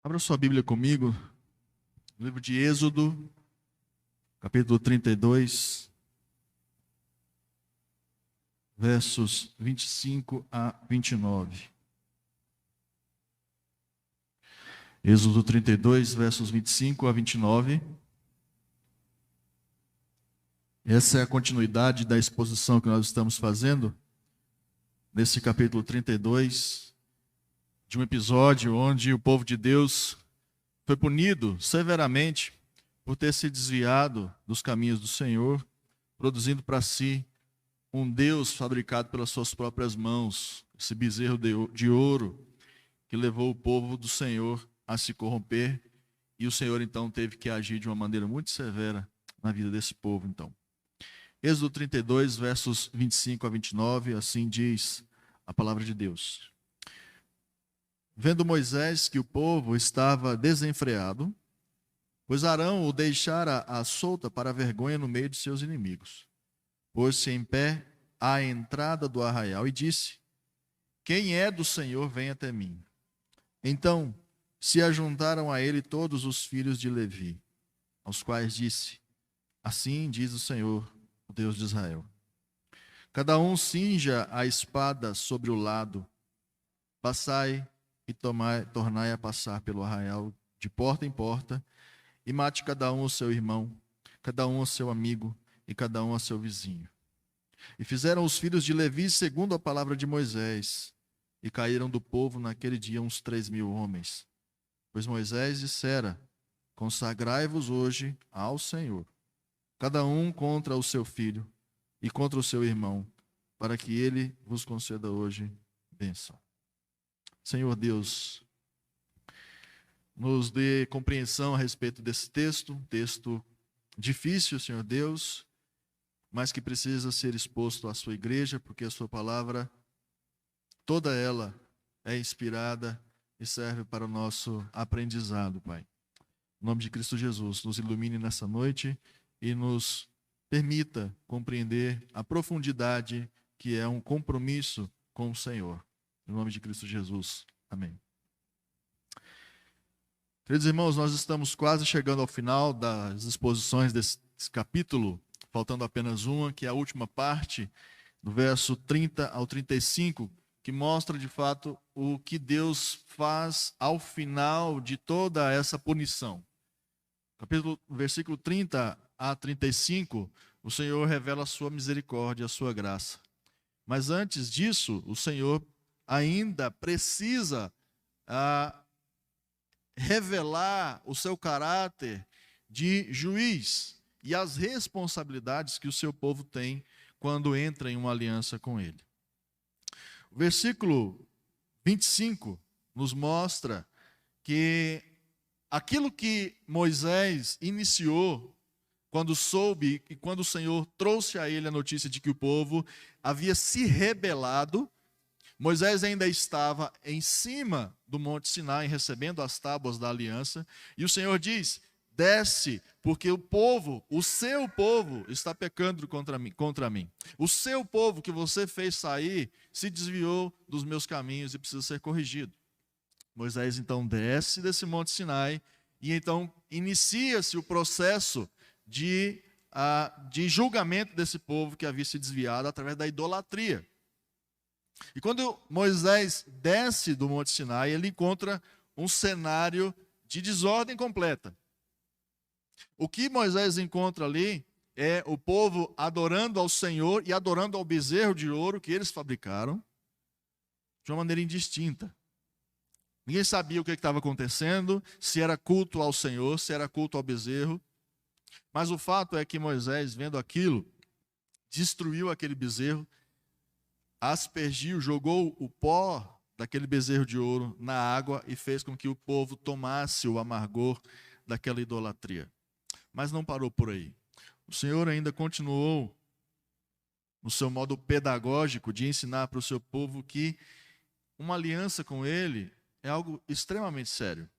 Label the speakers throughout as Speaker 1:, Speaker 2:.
Speaker 1: Abra sua Bíblia comigo, no livro de Êxodo, capítulo 32, versos 25 a 29. Êxodo 32, versos 25 a 29. Essa é a continuidade da exposição que nós estamos fazendo nesse capítulo 32, de um episódio onde o povo de Deus foi punido severamente por ter se desviado dos caminhos do Senhor, produzindo para si um Deus fabricado pelas suas próprias mãos, esse bezerro de ouro que levou o povo do Senhor a se corromper, e o Senhor então teve que agir de uma maneira muito severa na vida desse povo então. Êxodo 32, versos 25 a 29, assim diz a palavra de Deus. Vendo Moisés que o povo estava desenfreado, pois Arão o deixara à solta para a vergonha no meio de seus inimigos, pôs-se em pé à entrada do arraial e disse: quem é do Senhor, vem até mim. Então se ajuntaram a ele todos os filhos de Levi, aos quais disse: assim diz o Senhor, o Deus de Israel: cada um cinja a espada sobre o lado, passai e tornai a passar pelo arraial de porta em porta, e mate cada um o seu irmão, cada um o seu amigo, e cada um a seu vizinho. E fizeram os filhos de Levi segundo a palavra de Moisés, e caíram do povo naquele dia uns 3.000 homens. Pois Moisés dissera: consagrai-vos hoje ao Senhor, cada um contra o seu filho e contra o seu irmão, para que ele vos conceda hoje bênção. Senhor Deus, nos dê compreensão a respeito desse texto difícil, Senhor Deus, mas que precisa ser exposto à sua igreja, porque a sua palavra, toda ela é inspirada e serve para o nosso aprendizado, Pai. Em nome de Cristo Jesus, nos ilumine nessa noite e nos permita compreender a profundidade que é um compromisso com o Senhor. Em nome de Cristo Jesus. Amém. Queridos irmãos, nós estamos quase chegando ao final das exposições desse capítulo, faltando apenas uma, que é a última parte, do verso 30 ao 35, que mostra de fato o que Deus faz ao final de toda essa punição. Versículo 30 a 35, o Senhor revela a sua misericórdia, a sua graça. Mas antes disso, o Senhor ainda precisa revelar o seu caráter de juiz e as responsabilidades que o seu povo tem quando entra em uma aliança com ele. O versículo 25 nos mostra que aquilo que Moisés iniciou quando soube e quando o Senhor trouxe a ele a notícia de que o povo havia se rebelado, Moisés ainda estava em cima do Monte Sinai recebendo as tábuas da aliança, e o Senhor diz: desce, porque o seu povo está pecando contra mim. O seu povo que você fez sair se desviou dos meus caminhos e precisa ser corrigido. Moisés então desce desse Monte Sinai e então inicia-se o processo de julgamento desse povo que havia se desviado através da idolatria. E quando Moisés desce do Monte Sinai, ele encontra um cenário de desordem completa. O que Moisés encontra ali é o povo adorando ao Senhor e adorando ao bezerro de ouro que eles fabricaram de uma maneira indistinta. Ninguém sabia o que estava acontecendo, se era culto ao Senhor, se era culto ao bezerro. Mas o fato é que Moisés, vendo aquilo, destruiu aquele bezerro, aspergiu, jogou o pó daquele bezerro de ouro na água e fez com que o povo tomasse o amargor daquela idolatria. Mas não parou por aí. O Senhor ainda continuou no seu modo pedagógico de ensinar para o seu povo que uma aliança com ele é algo extremamente sério.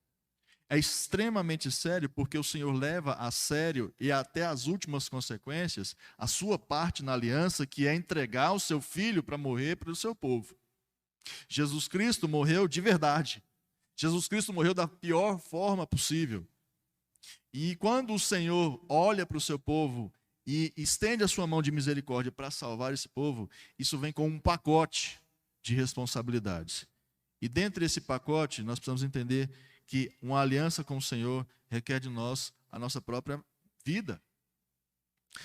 Speaker 1: É extremamente sério porque o Senhor leva a sério e até as últimas consequências a sua parte na aliança, que é entregar o seu filho para morrer pelo seu povo. Jesus Cristo morreu de verdade. Jesus Cristo morreu da pior forma possível. E quando o Senhor olha para o seu povo e estende a sua mão de misericórdia para salvar esse povo, isso vem com um pacote de responsabilidades. E dentro desse pacote, nós precisamos entender que uma aliança com o Senhor requer de nós a nossa própria vida.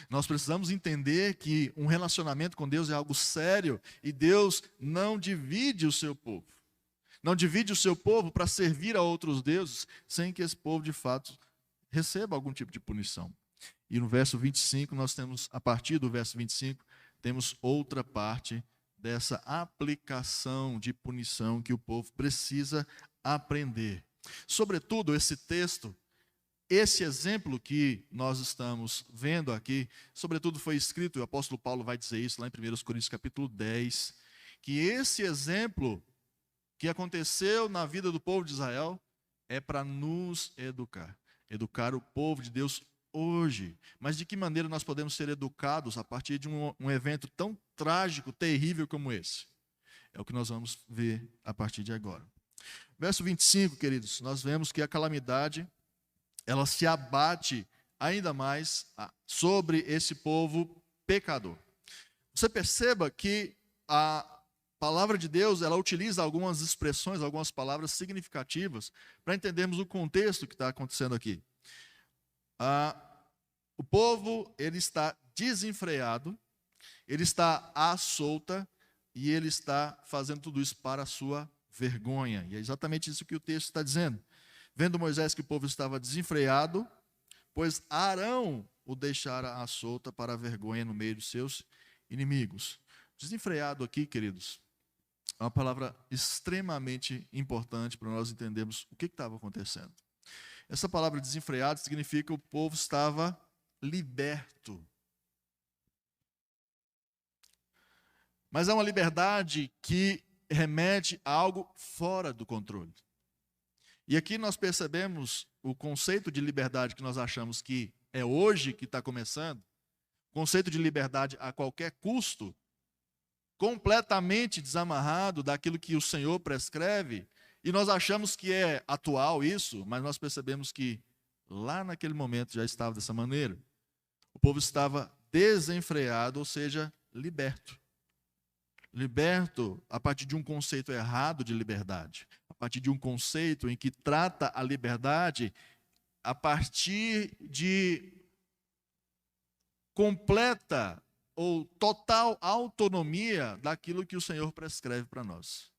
Speaker 1: Nós precisamos entender que um relacionamento com Deus é algo sério e Deus não divide o seu povo. Não divide o seu povo para servir a outros deuses sem que esse povo, de fato, receba algum tipo de punição. E no verso 25, nós temos, a partir do verso 25, temos outra parte dessa aplicação de punição que o povo precisa aprender. Sobretudo, esse texto, esse exemplo que nós estamos vendo aqui, sobretudo foi escrito, e o apóstolo Paulo vai dizer isso lá em 1 Coríntios capítulo 10, que esse exemplo que aconteceu na vida do povo de Israel é para nos educar. Educar o povo de Deus hoje. Mas de que maneira nós podemos ser educados a partir de um evento tão trágico, terrível como esse? É o que nós vamos ver a partir de agora. Verso 25, queridos, nós vemos que a calamidade, ela se abate ainda mais sobre esse povo pecador. Você perceba que a palavra de Deus, ela utiliza algumas expressões, algumas palavras significativas para entendermos o contexto que está acontecendo aqui. O povo, ele está desenfreado, ele está à solta e ele está fazendo tudo isso para a sua vergonha. E é exatamente isso que o texto está dizendo. Vendo Moisés que o povo estava desenfreado, pois Arão o deixara à solta para a vergonha no meio dos seus inimigos. Desenfreado aqui, queridos, é uma palavra extremamente importante para nós entendermos o que estava acontecendo. Essa palavra desenfreado significa que o povo estava liberto. Mas é uma liberdade que remete a algo fora do controle. E aqui nós percebemos o conceito de liberdade que nós achamos que é hoje que está começando, conceito de liberdade a qualquer custo, completamente desamarrado daquilo que o Senhor prescreve, e nós achamos que é atual isso, mas nós percebemos que lá naquele momento já estava dessa maneira. O povo estava desenfreado, ou seja, liberto. Liberto a partir de um conceito errado de liberdade, a partir de um conceito em que trata a liberdade a partir de completa ou total autonomia daquilo que o Senhor prescreve para nós.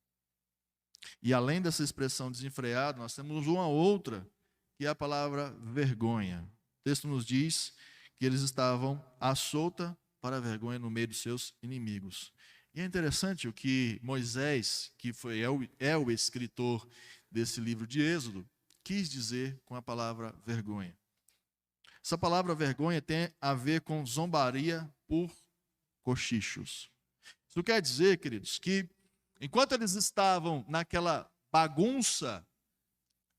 Speaker 1: E além dessa expressão desenfreado, nós temos uma outra, que é a palavra vergonha. O texto nos diz que eles estavam à solta para a vergonha no meio dos seus inimigos. E é interessante o que Moisés, que é o escritor desse livro de Êxodo, quis dizer com a palavra vergonha. Essa palavra vergonha tem a ver com zombaria por cochichos. Isso quer dizer, queridos, que enquanto eles estavam naquela bagunça,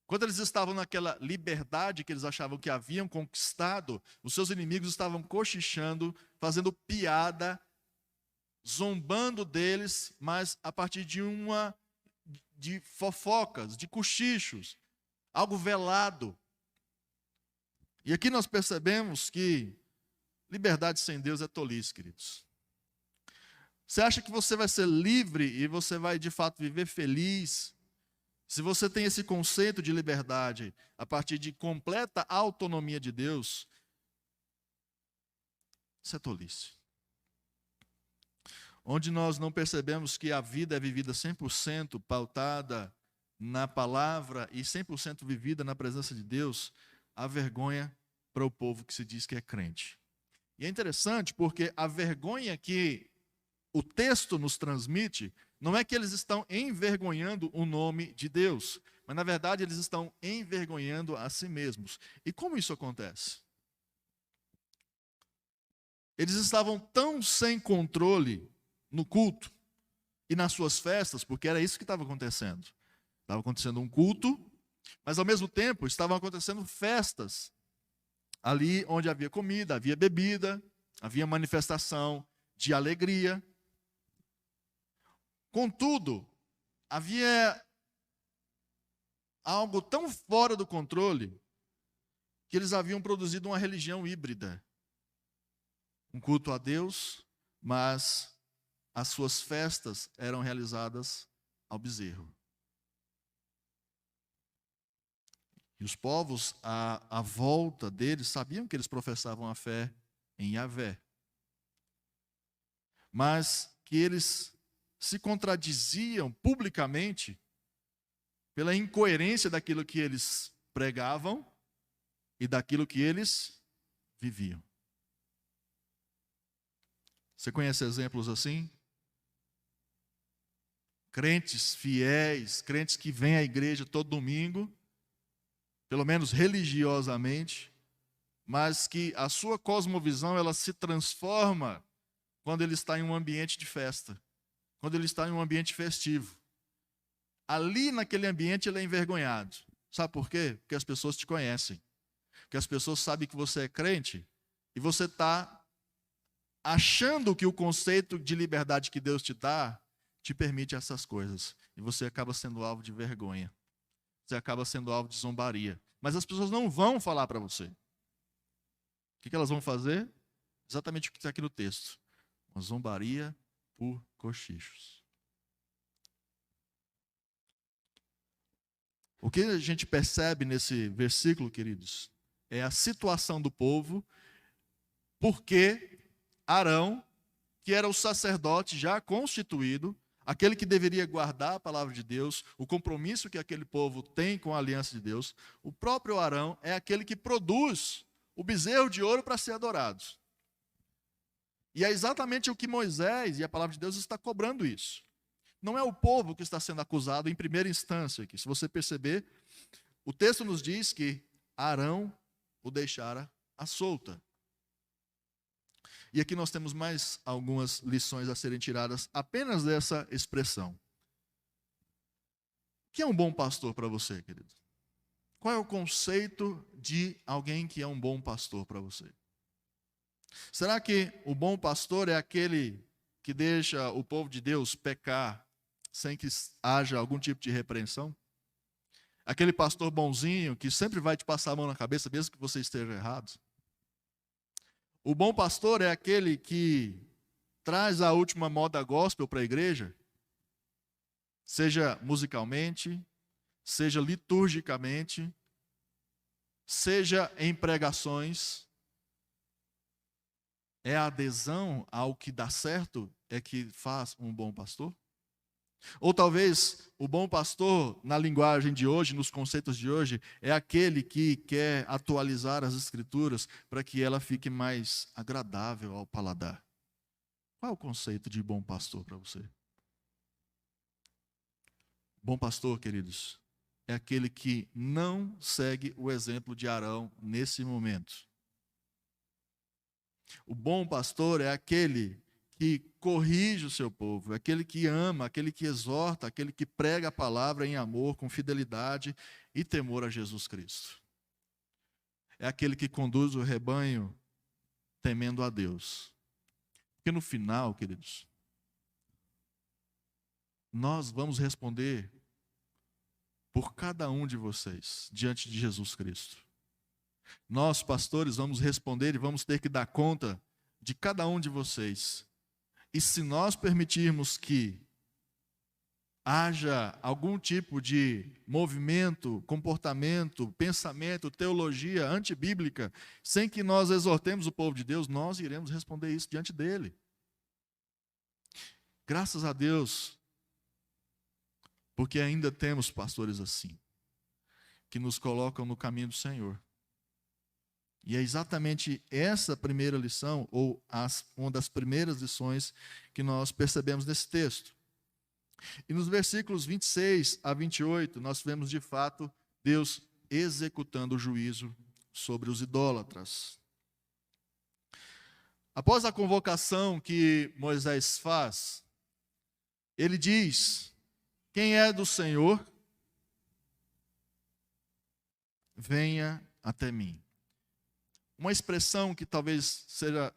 Speaker 1: enquanto eles estavam naquela liberdade que eles achavam que haviam conquistado, os seus inimigos estavam cochichando, fazendo piada, zombando deles, mas a partir de fofocas, de cochichos, algo velado. E aqui nós percebemos que liberdade sem Deus é tolice, queridos. Você acha que você vai ser livre e você vai de fato viver feliz se você tem esse conceito de liberdade a partir de completa autonomia de Deus? Isso é tolice. Onde nós não percebemos que a vida é vivida 100% pautada na palavra e 100% vivida na presença de Deus, há vergonha para o povo que se diz que é crente. E é interessante porque a vergonha que o texto nos transmite não é que eles estão envergonhando o nome de Deus, mas na verdade eles estão envergonhando a si mesmos. E como isso acontece? Eles estavam tão sem controle no culto e nas suas festas, porque era isso que estava acontecendo. Estava acontecendo um culto, mas ao mesmo tempo estavam acontecendo festas. Ali onde havia comida, havia bebida, havia manifestação de alegria. Contudo, havia algo tão fora do controle que eles haviam produzido uma religião híbrida. Um culto a Deus, mas as suas festas eram realizadas ao bezerro. E os povos à volta deles sabiam que eles professavam a fé em Yahvé, mas que eles se contradiziam publicamente pela incoerência daquilo que eles pregavam e daquilo que eles viviam. Você conhece exemplos assim? Crentes fiéis, crentes que vêm à igreja todo domingo, pelo menos religiosamente, mas que a sua cosmovisão ela se transforma quando ele está em um ambiente de festa, quando ele está em um ambiente festivo. Ali naquele ambiente ele é envergonhado. Sabe por quê? Porque as pessoas te conhecem. Porque as pessoas sabem que você é crente e você está achando que o conceito de liberdade que Deus te dá te permite essas coisas. E você acaba sendo alvo de vergonha. Você acaba sendo alvo de zombaria. Mas as pessoas não vão falar para você. O que elas vão fazer? Exatamente o que está aqui no texto. Uma zombaria por cochichos. O que a gente percebe nesse versículo, queridos, é a situação do povo, porque Arão, que era o sacerdote já constituído, aquele que deveria guardar a palavra de Deus, o compromisso que aquele povo tem com a aliança de Deus, o próprio Arão é aquele que produz o bezerro de ouro para ser adorado. E é exatamente o que Moisés e a palavra de Deus está cobrando isso. Não é o povo que está sendo acusado em primeira instância aqui. Se você perceber, o texto nos diz que Arão o deixara à solta. E aqui nós temos mais algumas lições a serem tiradas apenas dessa expressão. O que é um bom pastor para você, querido? Qual é o conceito de alguém que é um bom pastor para você? Será que o bom pastor é aquele que deixa o povo de Deus pecar sem que haja algum tipo de repreensão? Aquele pastor bonzinho que sempre vai te passar a mão na cabeça mesmo que você esteja errado? O bom pastor é aquele que traz a última moda gospel para a igreja, seja musicalmente, seja liturgicamente, seja em pregações. É a adesão ao que dá certo é que faz um bom pastor? Ou talvez o bom pastor, na linguagem de hoje, nos conceitos de hoje, é aquele que quer atualizar as escrituras para que ela fique mais agradável ao paladar. Qual é o conceito de bom pastor para você? Bom pastor, queridos, é aquele que não segue o exemplo de Arão nesse momento. O bom pastor é aquele que corrige o seu povo, é aquele que ama, aquele que exorta, aquele que prega a palavra em amor, com fidelidade e temor a Jesus Cristo. É aquele que conduz o rebanho temendo a Deus. Porque no final, queridos, nós vamos responder por cada um de vocês diante de Jesus Cristo. Nós, pastores, vamos responder e vamos ter que dar conta de cada um de vocês. E se nós permitirmos que haja algum tipo de movimento, comportamento, pensamento, teologia antibíblica, sem que nós exortemos o povo de Deus, nós iremos responder isso diante dele. Graças a Deus, porque ainda temos pastores assim, que nos colocam no caminho do Senhor. E é exatamente essa primeira lição, ou uma das primeiras lições que nós percebemos nesse texto. E nos versículos 26 a 28, nós vemos de fato Deus executando o juízo sobre os idólatras. Após a convocação que Moisés faz, ele diz: quem é do Senhor, venha até mim. Uma expressão que talvez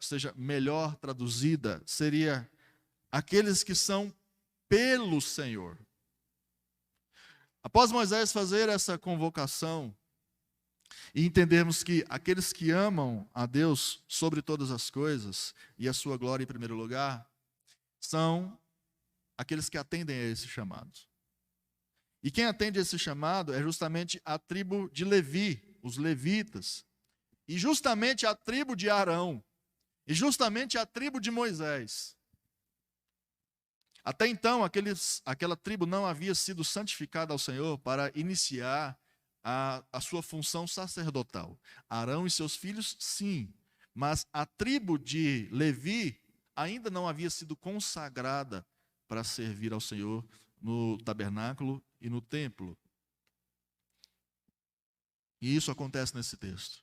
Speaker 1: seja melhor traduzida seria aqueles que são pelo Senhor. Após Moisés fazer essa convocação e entendermos que aqueles que amam a Deus sobre todas as coisas e a sua glória em primeiro lugar, são aqueles que atendem a esse chamado. E quem atende a esse chamado é justamente a tribo de Levi, os levitas, e justamente a tribo de Arão, e justamente a tribo de Moisés. Até então, aquela tribo não havia sido santificada ao Senhor para iniciar a sua função sacerdotal. Arão e seus filhos, sim, mas a tribo de Levi ainda não havia sido consagrada para servir ao Senhor no tabernáculo e no templo. E isso acontece nesse texto.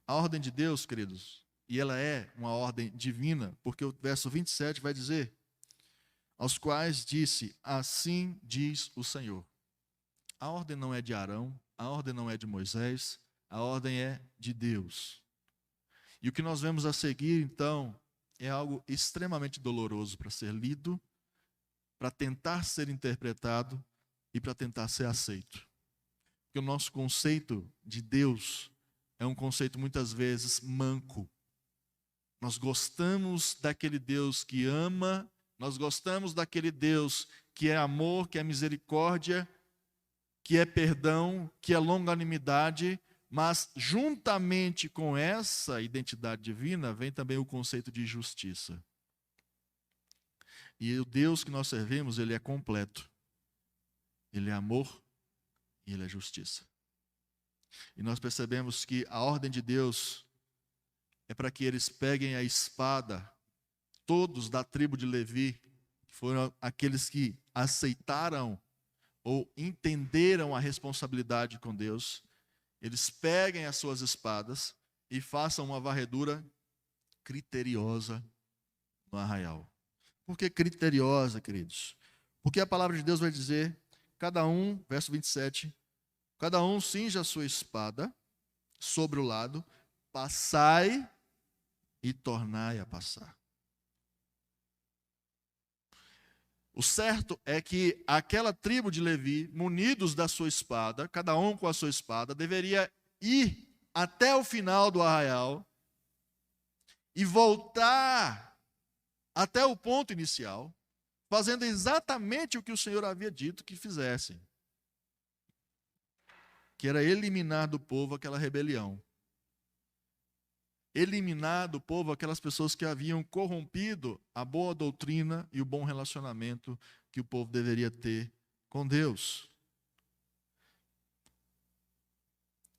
Speaker 1: A ordem de Deus, queridos, e ela é uma ordem divina, porque o verso 27 vai dizer: aos quais disse, assim diz o Senhor. A ordem não é de Arão, a ordem não é de Moisés, a ordem é de Deus. E o que nós vemos a seguir, então, é algo extremamente doloroso para ser lido, para tentar ser interpretado e para tentar ser aceito. Porque o nosso conceito de Deus é um conceito muitas vezes manco. Nós gostamos daquele Deus que ama, nós gostamos daquele Deus que é amor, que é misericórdia, que é perdão, que é longanimidade, mas juntamente com essa identidade divina vem também o conceito de justiça. E o Deus que nós servimos, ele é completo. Ele é amor e ele é justiça. E nós percebemos que a ordem de Deus é para que eles peguem a espada, todos da tribo de Levi, que foram aqueles que aceitaram ou entenderam a responsabilidade com Deus, eles peguem as suas espadas e façam uma varredura criteriosa no arraial. Por que criteriosa, queridos? Porque a palavra de Deus vai dizer, cada um, verso 27, cada um cinja a sua espada sobre o lado, passai e tornai a passar. O certo é que aquela tribo de Levi, munidos da sua espada, cada um com a sua espada, deveria ir até o final do arraial e voltar até o ponto inicial, fazendo exatamente o que o Senhor havia dito que fizessem, que era eliminar do povo aquela rebelião. Eliminar do povo aquelas pessoas que haviam corrompido a boa doutrina e o bom relacionamento que o povo deveria ter com Deus.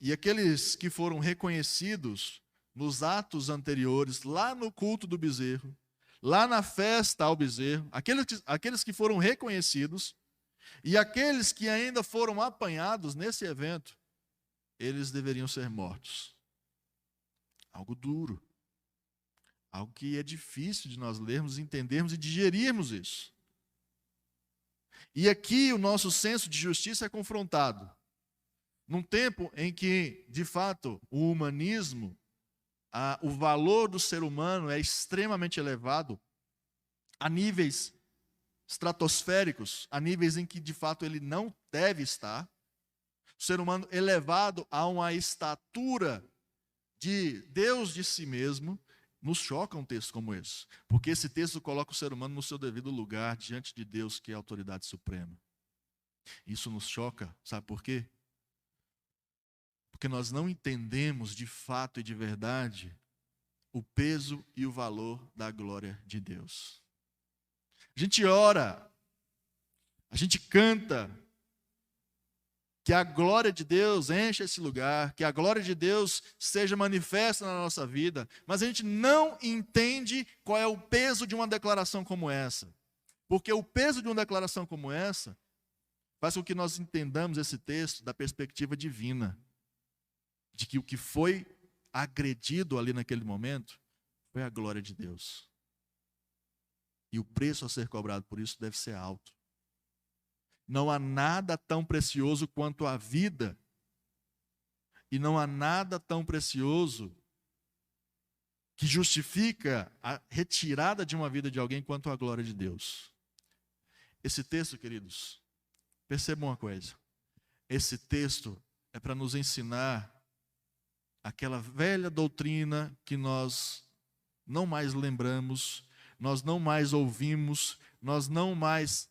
Speaker 1: E aqueles que foram reconhecidos nos atos anteriores, lá no culto do bezerro, lá na festa ao bezerro, aqueles que foram reconhecidos e aqueles que ainda foram apanhados nesse evento, eles deveriam ser mortos. Algo duro. Algo que é difícil de nós lermos, entendermos e digerirmos isso. E aqui o nosso senso de justiça é confrontado. Num tempo em que, de fato, o humanismo, o valor do ser humano é extremamente elevado, a níveis estratosféricos, a níveis em que, de fato, ele não deve estar. O ser humano elevado a uma estatura de Deus de si mesmo, nos choca um texto como esse. Porque esse texto coloca o ser humano no seu devido lugar, diante de Deus, que é a autoridade suprema. Isso nos choca, sabe por quê? Porque nós não entendemos de fato e de verdade o peso e o valor da glória de Deus. A gente ora, a gente canta, que a glória de Deus encha esse lugar, que a glória de Deus seja manifesta na nossa vida, mas a gente não entende qual é o peso de uma declaração como essa. Porque o peso de uma declaração como essa faz com que nós entendamos esse texto da perspectiva divina, de que o que foi agredido ali naquele momento foi a glória de Deus. E o preço a ser cobrado por isso deve ser alto. Não há nada tão precioso quanto a vida. E não há nada tão precioso que justifica a retirada de uma vida de alguém quanto a glória de Deus. Esse texto, queridos, Perceba uma coisa. Esse texto é para nos ensinar aquela velha doutrina que nós não mais lembramos, nós não mais ouvimos, nós não mais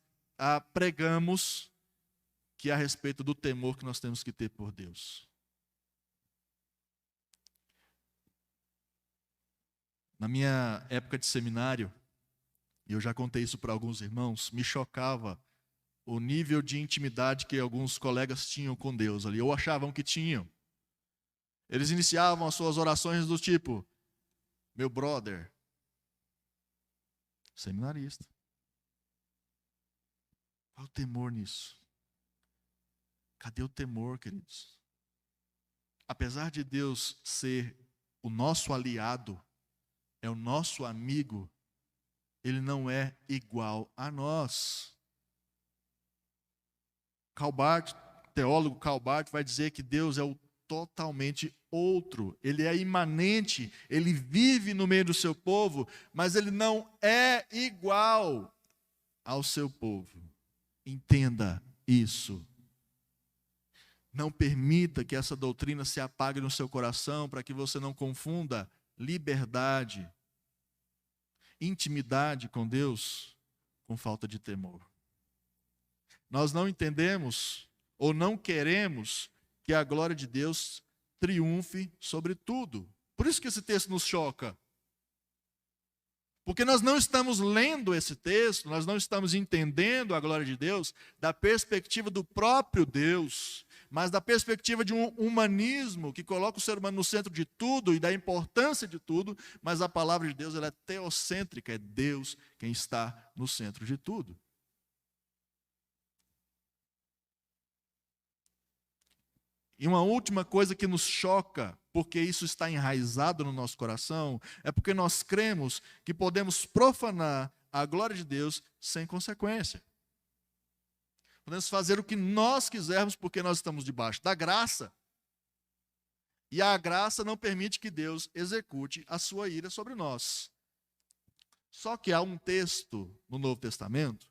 Speaker 1: pregamos, que é a respeito do temor que nós temos que ter por Deus. Na minha época de seminário, e eu já contei isso para alguns irmãos, me chocava o nível de intimidade que alguns colegas tinham com Deus ali, ou achavam que tinham. Eles iniciavam as suas orações do tipo: meu brother, seminarista. Qual o temor nisso? Cadê o temor, queridos? Apesar de Deus ser o nosso aliado, é o nosso amigo, Ele não é igual a nós. Teólogo Karl Barth vai dizer que Deus é o totalmente outro. Ele é imanente, Ele vive no meio do seu povo, mas Ele não é igual ao seu povo. Entenda isso. Não permita que essa doutrina se apague no seu coração, para que você não confunda liberdade, intimidade com Deus, com falta de temor. Nós não entendemos ou não queremos que a glória de Deus triunfe sobre tudo. Por isso que esse texto nos choca. Porque nós não estamos lendo esse texto, nós não estamos entendendo a glória de Deus da perspectiva do próprio Deus, mas da perspectiva de um humanismo que coloca o ser humano no centro de tudo e da importância de tudo, mas a palavra de Deus ela é teocêntrica, é Deus quem está no centro de tudo. E uma última coisa que nos choca, porque isso está enraizado no nosso coração, é porque nós cremos que podemos profanar a glória de Deus sem consequência. Podemos fazer o que nós quisermos porque nós estamos debaixo da graça. E a graça não permite que Deus execute a sua ira sobre nós. Só que há um texto no Novo Testamento,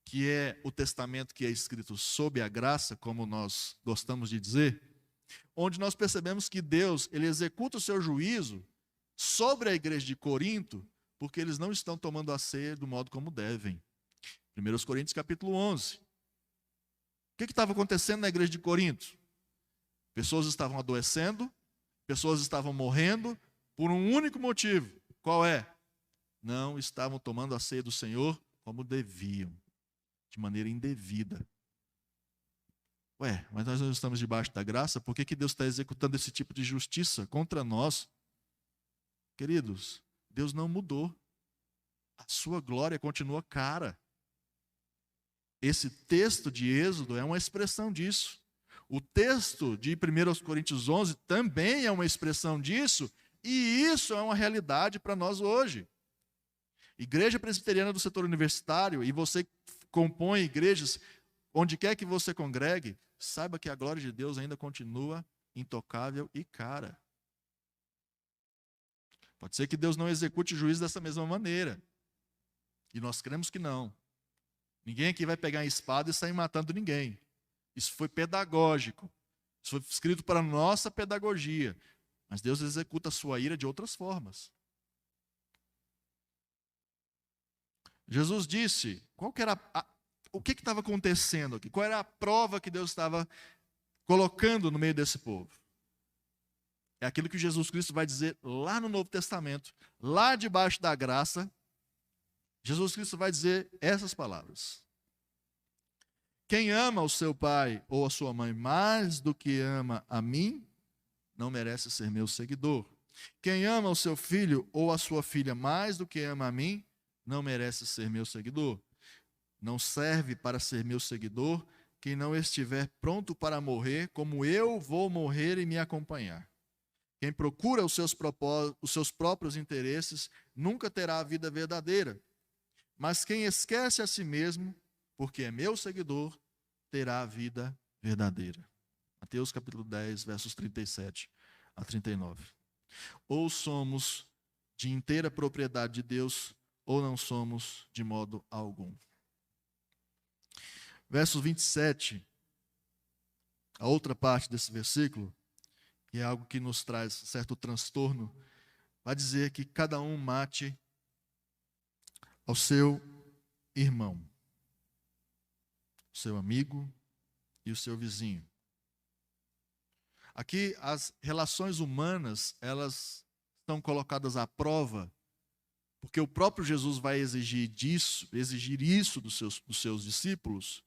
Speaker 1: que é o testamento que é escrito sob a graça, como nós gostamos de dizer, onde nós percebemos que Deus ele executa o seu juízo sobre a igreja de Corinto, porque eles não estão tomando a ceia do modo como devem. 1 Coríntios capítulo 11. O que estava acontecendo na igreja de Corinto? Pessoas estavam adoecendo, pessoas estavam morrendo por um único motivo. Qual é? Não estavam tomando a ceia do Senhor como deviam, de maneira indevida. Ué, mas nós não estamos debaixo da graça, por que Deus está executando esse tipo de justiça contra nós? Queridos, Deus não mudou. A sua glória continua cara. Esse texto de Êxodo é uma expressão disso. O texto de 1 Coríntios 11 também é uma expressão disso, e isso é uma realidade para nós hoje. Igreja Presbiteriana do setor universitário, e você compõe igrejas, onde quer que você congregue, saiba que a glória de Deus ainda continua intocável e cara. Pode ser que Deus não execute o juízo dessa mesma maneira, e nós cremos que não. Ninguém aqui vai pegar a espada e sair matando ninguém. Isso foi pedagógico. Isso foi escrito para a nossa pedagogia. Mas Deus executa a sua ira de outras formas. Jesus disse, o que estava acontecendo aqui? Qual era a prova que Deus estava colocando no meio desse povo? É aquilo que Jesus Cristo vai dizer lá no Novo Testamento, lá debaixo da graça. Jesus Cristo vai dizer essas palavras: quem ama o seu pai ou a sua mãe mais do que ama a mim, não merece ser meu seguidor. Quem ama o seu filho ou a sua filha mais do que ama a mim, não merece ser meu seguidor. Não serve para ser meu seguidor quem não estiver pronto para morrer, como eu vou morrer e me acompanhar. Quem procura os seus próprios interesses nunca terá a vida verdadeira. Mas quem esquece a si mesmo, porque é meu seguidor, terá a vida verdadeira. Mateus capítulo 10, versos 37 a 39. Ou somos de inteira propriedade de Deus, ou não somos de modo algum. Verso 27, a outra parte desse versículo, que é algo que nos traz certo transtorno, vai dizer que cada um mate ao seu irmão, o seu amigo e o seu vizinho. Aqui as relações humanas, elas estão colocadas à prova, porque o próprio Jesus vai exigir isso dos seus discípulos,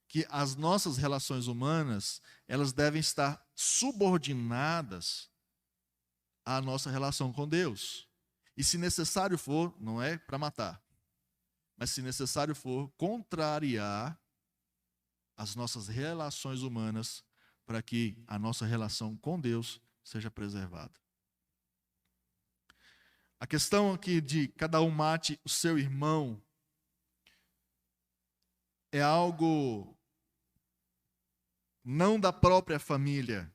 Speaker 1: que as nossas relações humanas, elas devem estar subordinadas à nossa relação com Deus. E se necessário for, não é para matar, mas se necessário for, contrariar as nossas relações humanas para que a nossa relação com Deus seja preservada. A questão aqui de cada um mate o seu irmão é algo não da própria família,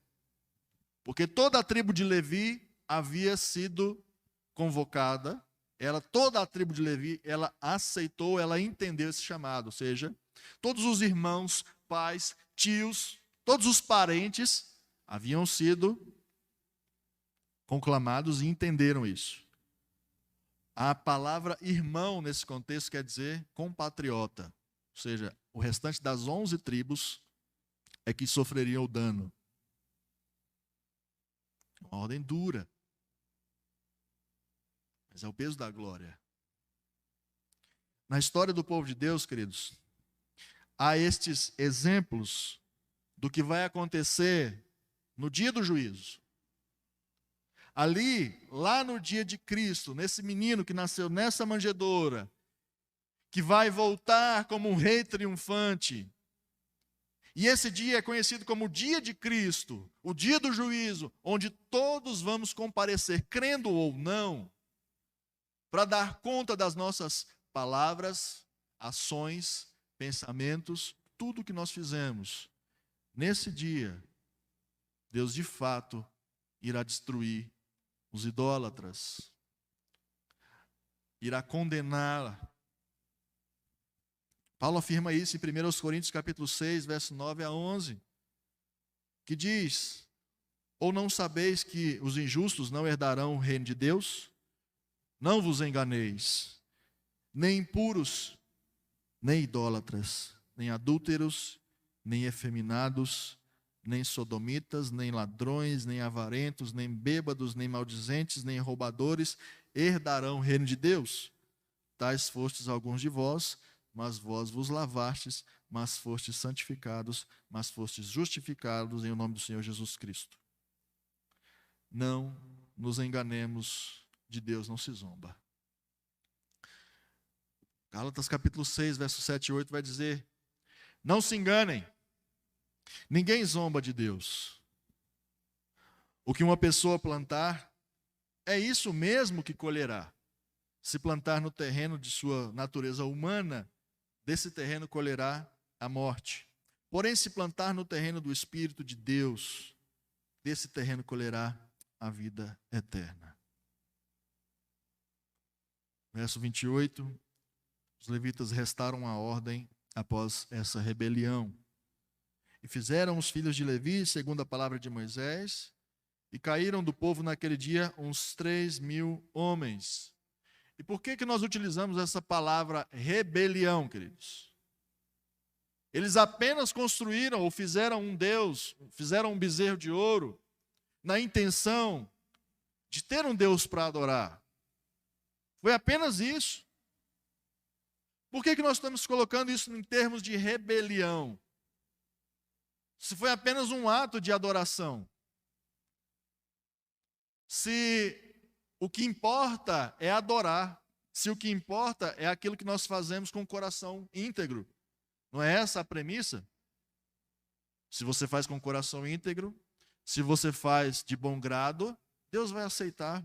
Speaker 1: porque toda a tribo de Levi havia sido convocada, toda a tribo de Levi, ela aceitou, ela entendeu esse chamado, ou seja, todos os irmãos, pais, tios, todos os parentes haviam sido conclamados e entenderam isso. A palavra irmão nesse contexto quer dizer compatriota, ou seja, o restante das 11 tribos é que sofreriam o dano. Uma ordem dura, mas é o peso da glória. Na história do povo de Deus, queridos, há estes exemplos do que vai acontecer no dia do juízo. Ali, lá no dia de Cristo, nesse menino que nasceu nessa manjedoura, que vai voltar como um rei triunfante. E esse dia é conhecido como o dia de Cristo, o dia do juízo, onde todos vamos comparecer, crendo ou não, para dar conta das nossas palavras, ações, pensamentos, tudo o que nós fizemos. Nesse dia, Deus de fato irá destruir os idólatras, irá condenar. Paulo afirma isso em 1 Coríntios capítulo 6, verso 9 a 11, que diz: ou não sabeis que os injustos não herdarão o reino de Deus? Não vos enganeis, nem impuros, nem idólatras, nem adúlteros, nem efeminados, nem sodomitas, nem ladrões, nem avarentos, nem bêbados, nem maldizentes, nem roubadores herdarão o reino de Deus. Tais fostes alguns de vós, mas vós vos lavastes, mas fostes santificados, mas fostes justificados em o nome do Senhor Jesus Cristo. Não nos enganemos, de Deus não se zomba. Gálatas capítulo 6, verso 7 e 8 vai dizer: não se enganem, ninguém zomba de Deus. O que uma pessoa plantar, é isso mesmo que colherá. Se plantar no terreno de sua natureza humana, desse terreno colherá a morte. Porém, se plantar no terreno do Espírito de Deus, desse terreno colherá a vida eterna. Verso 28, os levitas restaram a ordem após essa rebelião. E fizeram os filhos de Levi, segundo a palavra de Moisés, e caíram do povo naquele dia uns 3.000 homens. E por que nós utilizamos essa palavra rebelião, queridos? Eles apenas construíram ou fizeram um Deus, fizeram um bezerro de ouro, na intenção de ter um Deus para adorar. Foi apenas isso. Por que nós estamos colocando isso em termos de rebelião? Se foi apenas um ato de adoração. Se o que importa é adorar. Se o que importa é aquilo que nós fazemos com o coração íntegro. Não é essa a premissa? Se você faz com o coração íntegro, se você faz de bom grado, Deus vai aceitar.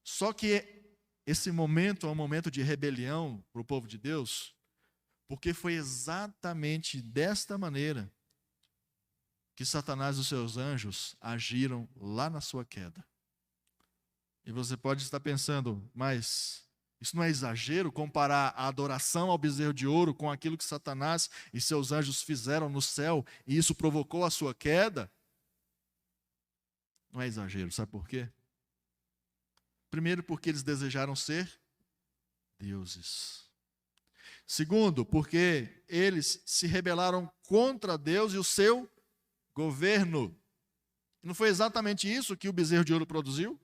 Speaker 1: Só que esse momento é um momento de rebelião para o povo de Deus, porque foi exatamente desta maneira que Satanás e os seus anjos agiram lá na sua queda. E você pode estar pensando, mas Isso não é exagero comparar a adoração ao bezerro de ouro com aquilo que Satanás e seus anjos fizeram no céu e isso provocou a sua queda? Não é exagero, sabe por quê? Primeiro, porque eles desejaram ser deuses. Segundo, porque eles se rebelaram contra Deus e o seu governo. Não foi exatamente isso que o bezerro de ouro produziu?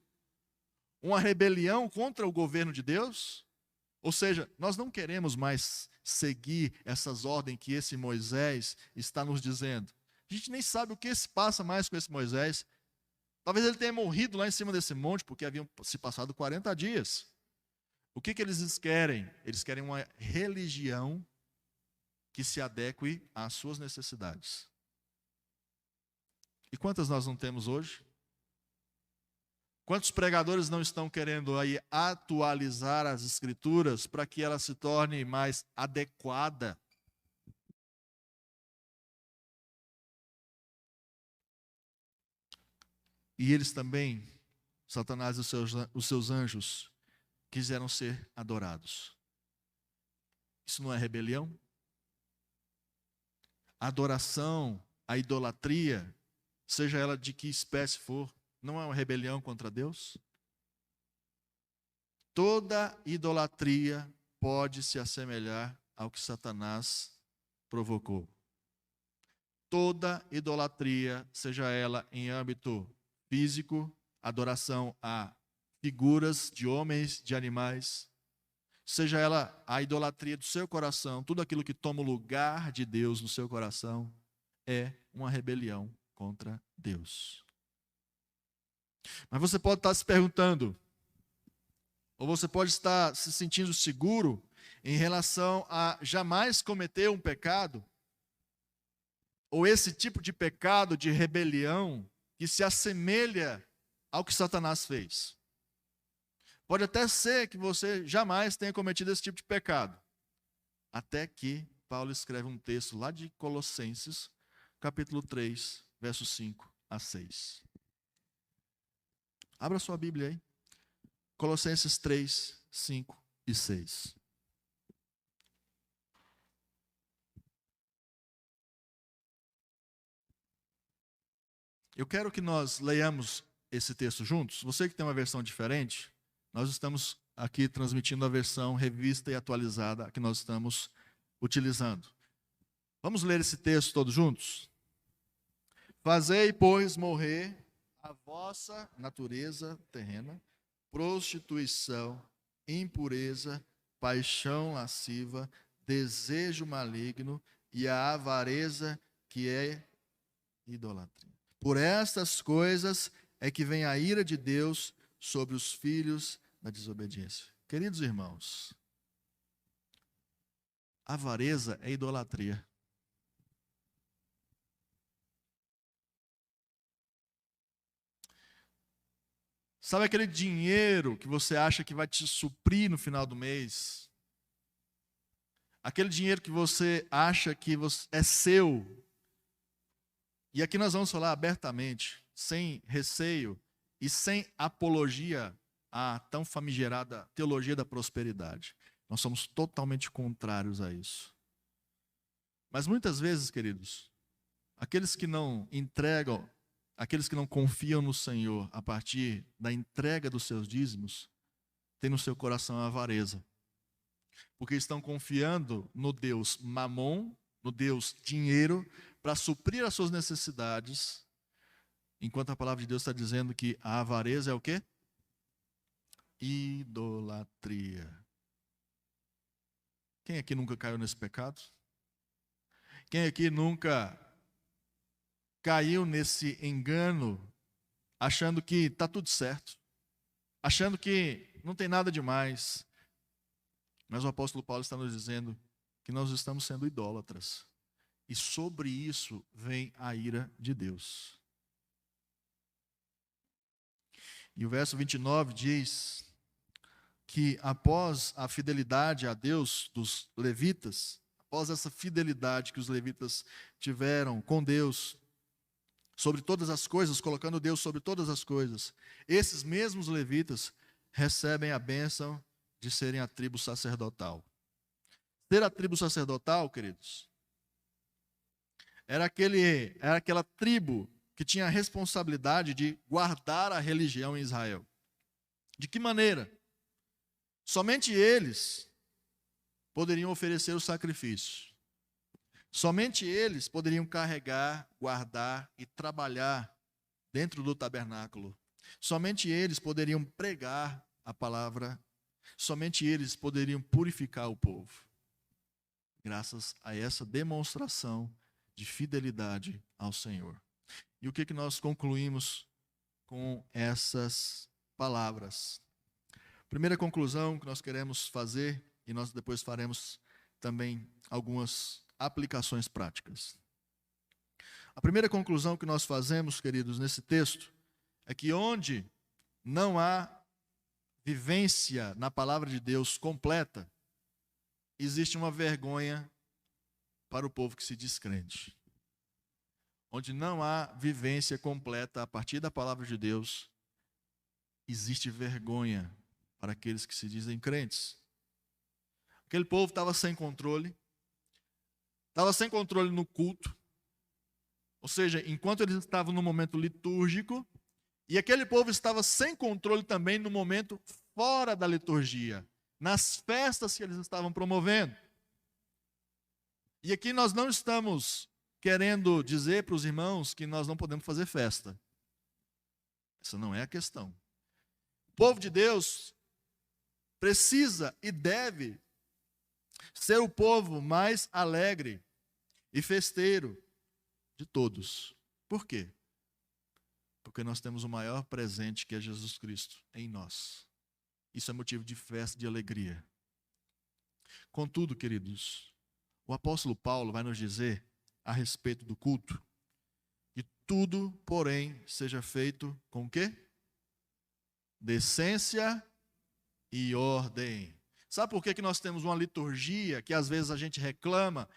Speaker 1: Uma rebelião contra o governo de Deus? Ou seja, nós não queremos mais seguir essas ordens que esse Moisés está nos dizendo. A gente nem sabe o que se passa mais com esse Moisés. Talvez ele tenha morrido lá em cima desse monte, porque haviam se passado 40 dias. O que eles querem? Eles querem uma religião que se adeque às suas necessidades. E quantas nós não temos hoje? Quantos pregadores não estão querendo aí atualizar as escrituras para que ela se torne mais adequada? E eles também, Satanás e os seus anjos, quiseram ser adorados. Isso não é rebelião? A adoração, a idolatria, seja ela de que espécie for, não é uma rebelião contra Deus? Toda idolatria pode se assemelhar ao que Satanás provocou. Toda idolatria, seja ela em âmbito físico, adoração a figuras de homens, de animais, seja ela a idolatria do seu coração, tudo aquilo que toma o lugar de Deus no seu coração, é uma rebelião contra Deus. Mas você pode estar se perguntando, ou você pode estar se sentindo seguro em relação a jamais cometer um pecado, ou esse tipo de pecado de rebelião que se assemelha ao que Satanás fez. Pode até ser que você jamais tenha cometido esse tipo de pecado, até que Paulo escreve um texto lá de Colossenses, capítulo 3, versos 5 a 6. Abra sua Bíblia aí. Colossenses 3, 5 e 6. Eu quero que nós leiamos esse texto juntos. Você que tem uma versão diferente, nós estamos aqui transmitindo a versão revista e atualizada que nós estamos utilizando. Vamos ler esse texto todos juntos? Fazei, pois, morrer a vossa natureza terrena, prostituição, impureza, paixão lasciva, desejo maligno e a avareza, que é idolatria. Por estas coisas é que vem a ira de Deus sobre os filhos da desobediência. Queridos irmãos, avareza é idolatria. Sabe aquele dinheiro que você acha que vai te suprir no final do mês? Aquele dinheiro que você acha que é seu. E aqui nós vamos falar abertamente, sem receio e sem apologia à tão famigerada teologia da prosperidade. Nós somos totalmente contrários a isso. Mas muitas vezes, queridos, aqueles que não entregam, aqueles que não confiam no Senhor a partir da entrega dos seus dízimos, têm no seu coração a avareza. Porque estão confiando no Deus Mamon, no Deus dinheiro, para suprir as suas necessidades, enquanto a palavra de Deus está dizendo que a avareza é o quê? Idolatria. Quem aqui nunca caiu nesse pecado? Quem aqui nunca caiu nesse engano, achando que está tudo certo, achando que não tem nada demais? Mas o apóstolo Paulo está nos dizendo que nós estamos sendo idólatras. E sobre isso vem a ira de Deus. E o verso 29 diz que após a fidelidade a Deus dos levitas, após essa fidelidade que os levitas tiveram com Deus, sobre todas as coisas, colocando Deus sobre todas as coisas, esses mesmos levitas recebem a bênção de serem a tribo sacerdotal. Ser a tribo sacerdotal, queridos, era aquela tribo que tinha a responsabilidade de guardar a religião em Israel. De que maneira? Somente eles poderiam oferecer o sacrifício. Somente eles poderiam carregar, guardar e trabalhar dentro do tabernáculo. Somente eles poderiam pregar a palavra. Somente eles poderiam purificar o povo. Graças a essa demonstração de fidelidade ao Senhor. E o que nós concluímos com essas palavras? Primeira conclusão que nós queremos fazer, e nós depois faremos também algumas aplicações práticas. A primeira conclusão que nós fazemos, queridos, nesse texto, é que onde não há vivência na palavra de Deus completa, existe uma vergonha para o povo que se diz crente. Onde não há vivência completa a partir da palavra de Deus, existe vergonha para aqueles que se dizem crentes. Aquele povo estava sem controle no culto, ou seja, enquanto eles estavam no momento litúrgico, e aquele povo estava sem controle também no momento fora da liturgia, nas festas que eles estavam promovendo. E aqui nós não estamos querendo dizer para os irmãos que nós não podemos fazer festa. Essa não é a questão. O povo de Deus precisa e deve ser o povo mais alegre e festeiro de todos. Por quê? Porque nós temos o maior presente, que é Jesus Cristo em nós. Isso é motivo de festa, de alegria. Contudo, queridos, o apóstolo Paulo vai nos dizer a respeito do culto que tudo, porém, seja feito com o quê? Decência e ordem. Sabe por que nós temos uma liturgia que às vezes a gente reclama?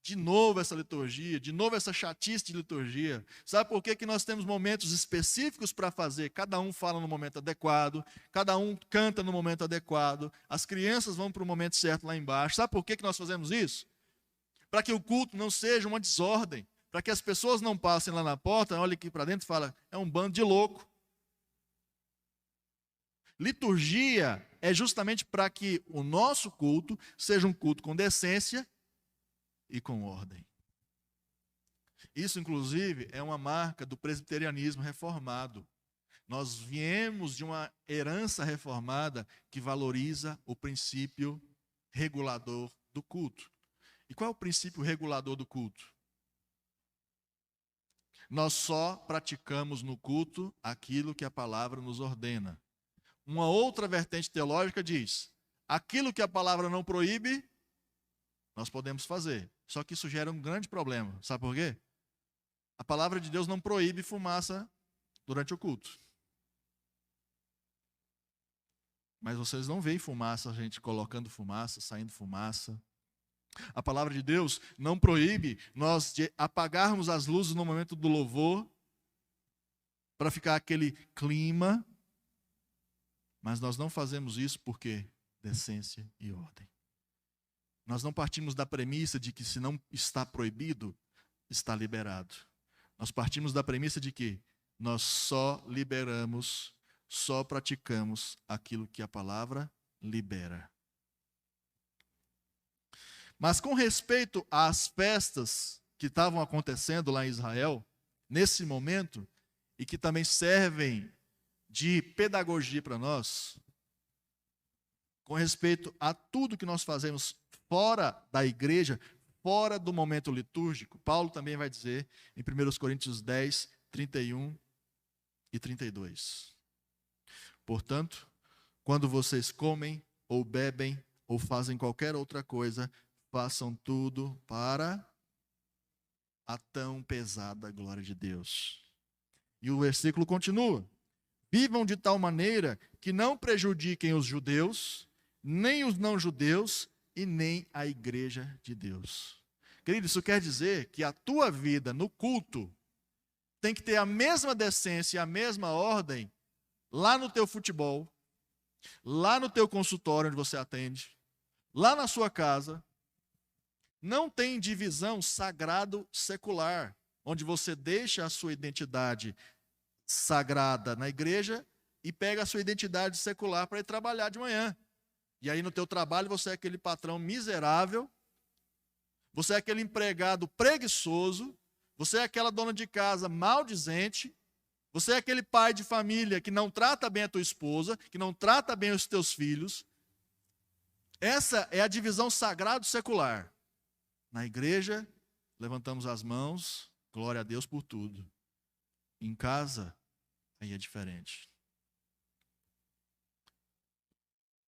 Speaker 1: De novo essa liturgia, de novo essa chatice de liturgia. Sabe por que nós temos momentos específicos para fazer? Cada um fala no momento adequado, cada um canta no momento adequado, as crianças vão para o momento certo lá embaixo. Sabe por que nós fazemos isso? Para que o culto não seja uma desordem, para que as pessoas não passem lá na porta, olhem aqui para dentro e falem, é um bando de louco. Liturgia é justamente para que o nosso culto seja um culto com decência e com ordem. Isso, inclusive, é uma marca do presbiterianismo reformado. Nós viemos de uma herança reformada que valoriza o princípio regulador do culto. E qual é o princípio regulador do culto? Nós só praticamos no culto aquilo que a palavra nos ordena. Uma outra vertente teológica diz, aquilo que a palavra não proíbe, nós podemos fazer. Só que isso gera um grande problema. Sabe por quê? A palavra de Deus não proíbe fumaça durante o culto. Mas vocês não veem fumaça, a gente colocando fumaça, saindo fumaça. A palavra de Deus não proíbe nós de apagarmos as luzes no momento do louvor, para ficar aquele clima. Mas nós não fazemos isso porque decência e ordem. Nós não partimos da premissa de que se não está proibido, está liberado. Nós partimos da premissa de que nós só liberamos, só praticamos aquilo que a palavra libera. Mas com respeito às festas que estavam acontecendo lá em Israel, nesse momento, e que também servem de pedagogia para nós, com respeito a tudo que nós fazemos fora da igreja, fora do momento litúrgico, Paulo também vai dizer em 1 Coríntios 10, 31 e 32. Portanto, quando vocês comem, ou bebem, ou fazem qualquer outra coisa, façam tudo para a tão pesada glória de Deus. E o versículo continua. Vivam de tal maneira que não prejudiquem os judeus, nem os não-judeus e nem a igreja de Deus. Querido, isso quer dizer que a tua vida no culto tem que ter a mesma decência e a mesma ordem lá no teu futebol, lá no teu consultório onde você atende, lá na sua casa, não tem divisão sagrado-secular, onde você deixa a sua identidade sagrada na igreja e pega a sua identidade secular para ir trabalhar de manhã. E aí no teu trabalho você é aquele patrão miserável, você é aquele empregado preguiçoso, você é aquela dona de casa maldizente, você é aquele pai de família que não trata bem a tua esposa, que não trata bem os teus filhos. Essa é a divisão sagrado-secular. Na igreja, levantamos as mãos, glória a Deus por tudo. Em casa, aí é diferente.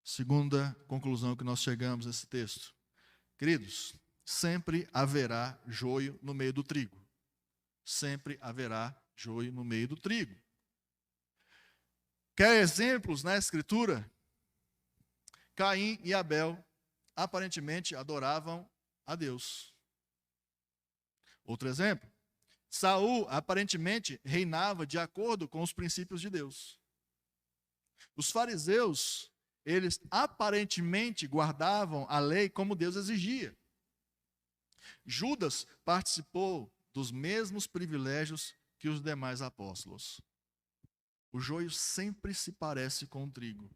Speaker 1: Segunda conclusão que nós chegamos nesse texto. Queridos, sempre haverá joio no meio do trigo. Sempre haverá joio no meio do trigo. Quer exemplos na Escritura? Caim e Abel aparentemente adoravam a Deus. Outro exemplo, Saul aparentemente reinava de acordo com os princípios de Deus. Os fariseus, eles aparentemente guardavam a lei como Deus exigia. Judas participou dos mesmos privilégios que os demais apóstolos. O joio sempre se parece com o trigo.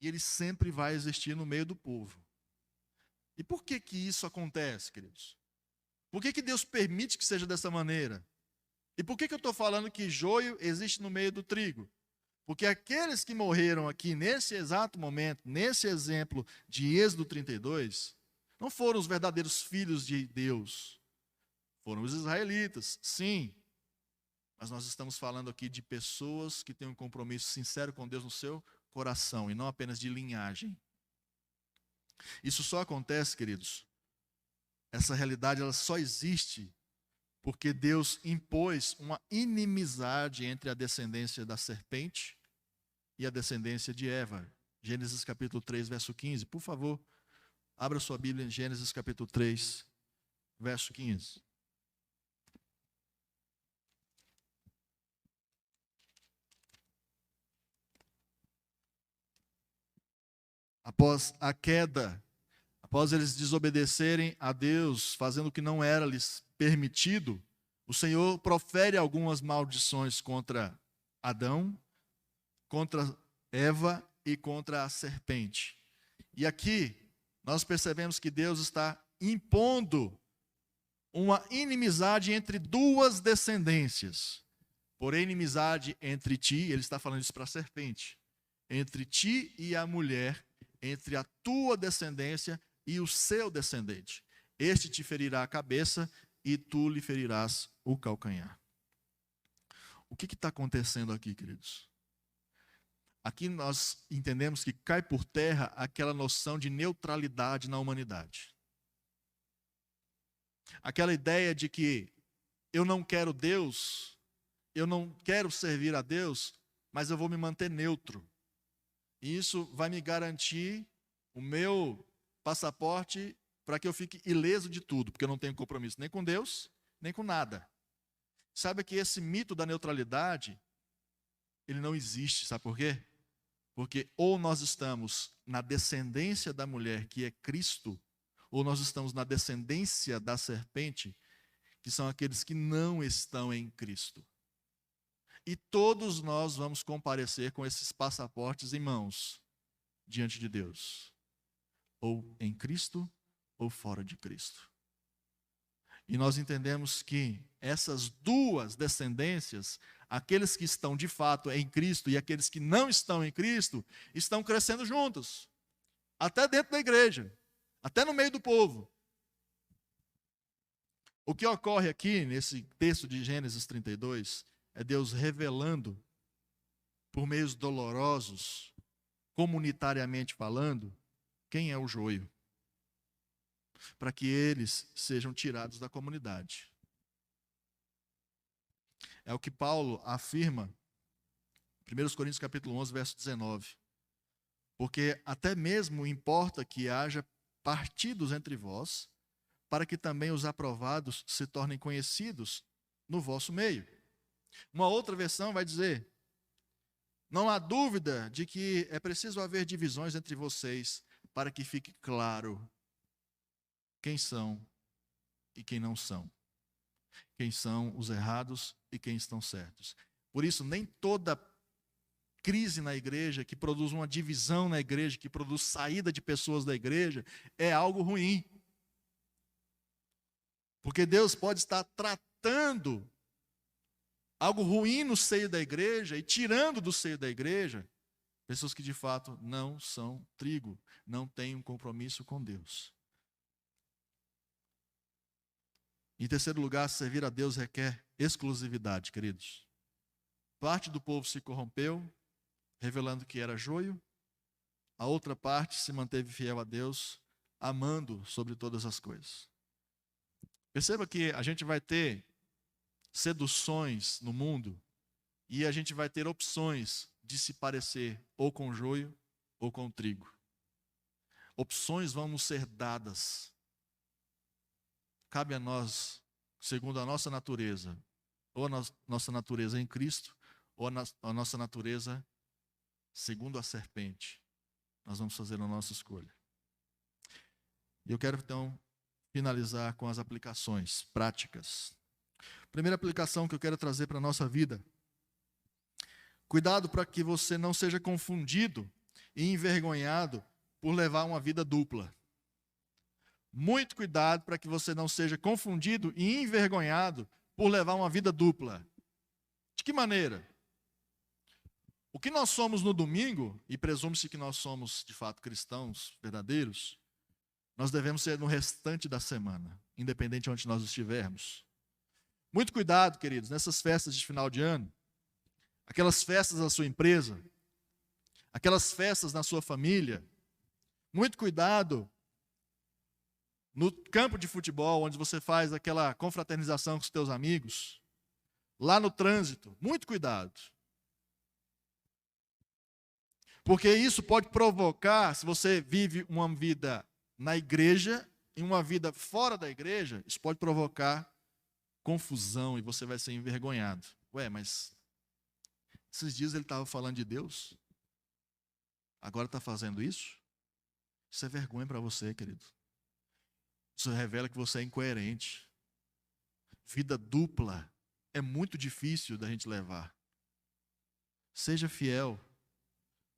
Speaker 1: E ele sempre vai existir no meio do povo. E por que que isso acontece, queridos? Por que que Deus permite que seja dessa maneira? E por que que eu estou falando que joio existe no meio do trigo? Porque aqueles que morreram aqui nesse exato momento, nesse exemplo de Êxodo 32, não foram os verdadeiros filhos de Deus. Foram os israelitas, sim. Mas nós estamos falando aqui de pessoas que têm um compromisso sincero com Deus no seu coração, e não apenas de linhagem. Isso só acontece, queridos, essa realidade ela só existe porque Deus impôs uma inimizade entre a descendência da serpente e a descendência de Eva. Gênesis capítulo 3, verso 15. Por favor, abra sua Bíblia em Gênesis capítulo 3, verso 15. Após a queda, após eles desobedecerem a Deus, fazendo o que não era lhes permitido, o Senhor profere algumas maldições contra Adão, contra Eva e contra a serpente. E aqui nós percebemos que Deus está impondo uma inimizade entre duas descendências. Porém, inimizade entre ti, ele está falando isso para a serpente, entre ti e a mulher, entre a tua descendência e o seu descendente. Este te ferirá a cabeça e tu lhe ferirás o calcanhar. O que está acontecendo aqui, queridos? Aqui nós entendemos que cai por terra aquela noção de neutralidade na humanidade. Aquela ideia de que eu não quero Deus, eu não quero servir a Deus, mas eu vou me manter neutro. E isso vai me garantir o meu passaporte para que eu fique ileso de tudo, porque eu não tenho compromisso nem com Deus, nem com nada. Sabe que esse mito da neutralidade, ele não existe, sabe por quê? Porque ou nós estamos na descendência da mulher, que é Cristo, ou nós estamos na descendência da serpente, que são aqueles que não estão em Cristo. E todos nós vamos comparecer com esses passaportes em mãos, diante de Deus. Ou em Cristo, ou fora de Cristo. E nós entendemos que essas duas descendências, aqueles que estão de fato em Cristo e aqueles que não estão em Cristo, estão crescendo juntos. Até dentro da igreja, até no meio do povo. O que ocorre aqui nesse texto de Gênesis 32 é Deus revelando, por meios dolorosos, comunitariamente falando, quem é o joio, para que eles sejam tirados da comunidade. É o que Paulo afirma, 1 Coríntios capítulo 11, verso 19. Porque até mesmo importa que haja partidos entre vós, para que também os aprovados se tornem conhecidos no vosso meio. Uma outra versão vai dizer, Não há dúvida de que é preciso haver divisões entre vocês para que fique claro quem são e quem não são. Quem são os errados e quem estão certos. Por isso, nem toda crise na igreja, que produz uma divisão na igreja, que produz saída de pessoas da igreja, é algo ruim. Porque Deus pode estar tratando algo ruim no seio da igreja e tirando do seio da igreja pessoas que de fato não são trigo, não têm um compromisso com Deus. Em terceiro lugar, servir a Deus requer exclusividade, queridos. Parte do povo se corrompeu, revelando que era joio. A outra parte se manteve fiel a Deus, amando sobre todas as coisas. Perceba que a gente vai ter seduções no mundo e a gente vai ter opções de se parecer ou com joio ou com trigo. Opções vão nos ser dadas. Cabe a nós, segundo a nossa natureza, ou a nossa natureza em Cristo, ou a nossa natureza segundo a serpente. Nós vamos fazer a nossa escolha. E eu quero então finalizar com as aplicações práticas. Primeira aplicação que eu quero trazer para a nossa vida. Cuidado para que você não seja confundido e envergonhado por levar uma vida dupla. Muito cuidado para que você não seja confundido e envergonhado por levar uma vida dupla. De que maneira? O que nós somos no domingo, e presume-se que nós somos de fato cristãos verdadeiros, nós devemos ser no restante da semana, independente de onde nós estivermos. Muito cuidado, queridos, nessas festas de final de ano, aquelas festas da sua empresa, aquelas festas na sua família. Muito cuidado no campo de futebol, onde você faz aquela confraternização com os teus amigos, lá no trânsito. Muito cuidado. Porque isso pode provocar, se você vive uma vida na igreja e uma vida fora da igreja, isso pode provocar confusão e você vai ser envergonhado. Ué, mas esses dias ele estava falando de Deus, agora está fazendo isso? Isso é vergonha para você, querido. Isso revela que você é incoerente. Vida dupla é muito difícil da gente levar. Seja fiel.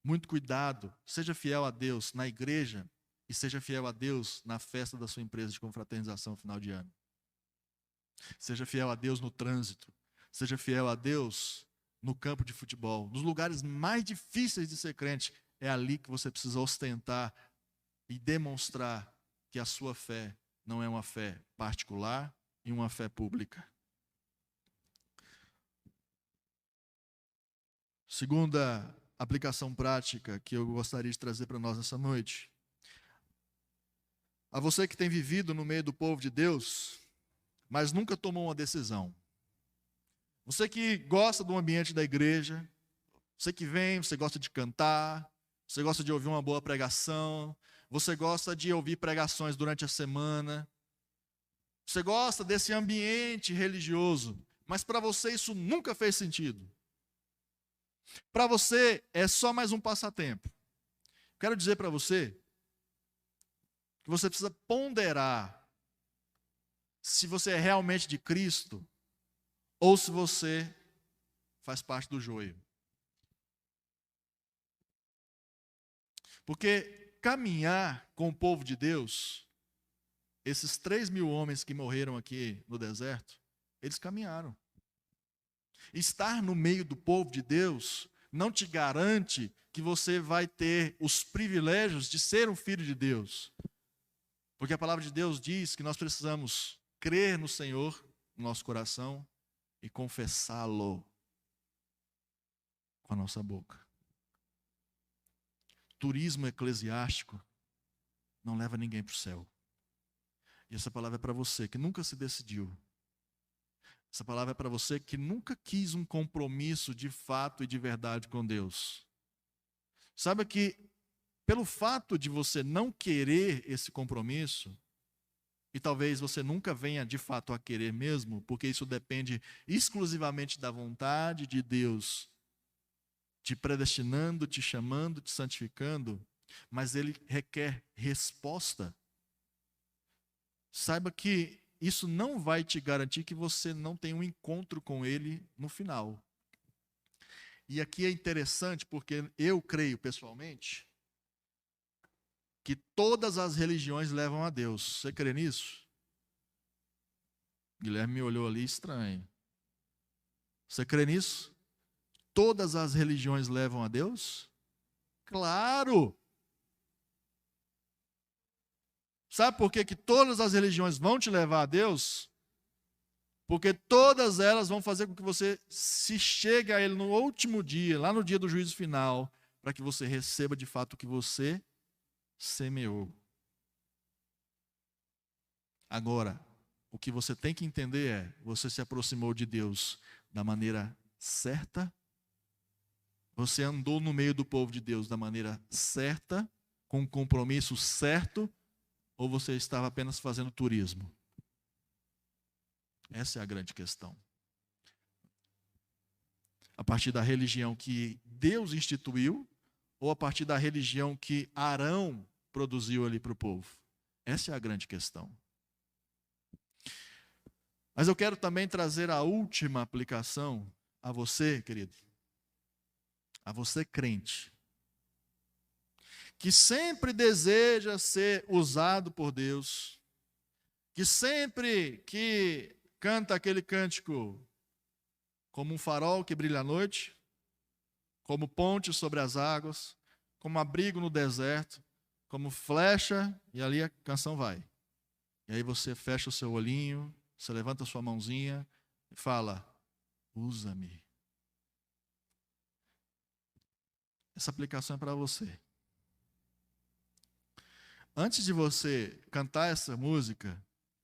Speaker 1: Muito cuidado. Seja fiel a Deus na igreja e seja fiel a Deus na festa da sua empresa de confraternização final de ano. Seja fiel a Deus no trânsito. Seja fiel a Deus no campo de futebol. Nos lugares mais difíceis de ser crente, é ali que você precisa ostentar e demonstrar que a sua fé não é uma fé particular e uma fé pública. Segunda aplicação prática que eu gostaria de trazer para nós nessa noite. A você que tem vivido no meio do povo de Deus, mas nunca tomou uma decisão. Você que gosta do ambiente da igreja, você que vem, você gosta de cantar, você gosta de ouvir uma boa pregação, você gosta de ouvir pregações durante a semana, você gosta desse ambiente religioso, mas para você isso nunca fez sentido. Para você é só mais um passatempo. Quero dizer para você que você precisa ponderar se você é realmente de Cristo ou se você faz parte do joio. Porque caminhar com o povo de Deus, esses 3.000 homens que morreram aqui no deserto, eles caminharam. Estar no meio do povo de Deus não te garante que você vai ter os privilégios de ser um filho de Deus. Porque a palavra de Deus diz que nós precisamos crer no Senhor, no nosso coração, e confessá-lo com a nossa boca. Turismo eclesiástico não leva ninguém para o céu. E essa palavra é para você que nunca se decidiu. Essa palavra é para você que nunca quis um compromisso de fato e de verdade com Deus. Saiba que, pelo fato de você não querer esse compromisso, e talvez você nunca venha de fato a querer mesmo, porque isso depende exclusivamente da vontade de Deus te predestinando, te chamando, te santificando, mas ele requer resposta. Saiba que isso não vai te garantir que você não tenha um encontro com ele no final. E aqui é interessante porque eu creio pessoalmente que todas as religiões levam a Deus. Você crê nisso? Guilherme me olhou ali estranho. Você crê nisso? Todas as religiões levam a Deus? Claro! Sabe por que todas as religiões vão te levar a Deus? Porque todas elas vão fazer com que você se chegue a Ele no último dia, lá no dia do juízo final, para que você receba de fato o que você semeou. Agora, o que você tem que entender é, você se aproximou de Deus da maneira certa? Você andou no meio do povo de Deus da maneira certa, com um compromisso certo, ou você estava apenas fazendo turismo? Essa é a grande questão. A partir da religião que Deus instituiu, ou a partir da religião que Arão produziu ali para o povo? Essa é a grande questão. Mas eu quero também trazer a última aplicação a você, querido, a você crente, que sempre deseja ser usado por Deus, que sempre que canta aquele cântico, como um farol que brilha à noite, como ponte sobre as águas, como abrigo no deserto, como flecha, e ali a canção vai. E aí você fecha o seu olhinho, você levanta a sua mãozinha e fala, usa-me. Essa aplicação é para você. Antes de você cantar essa música,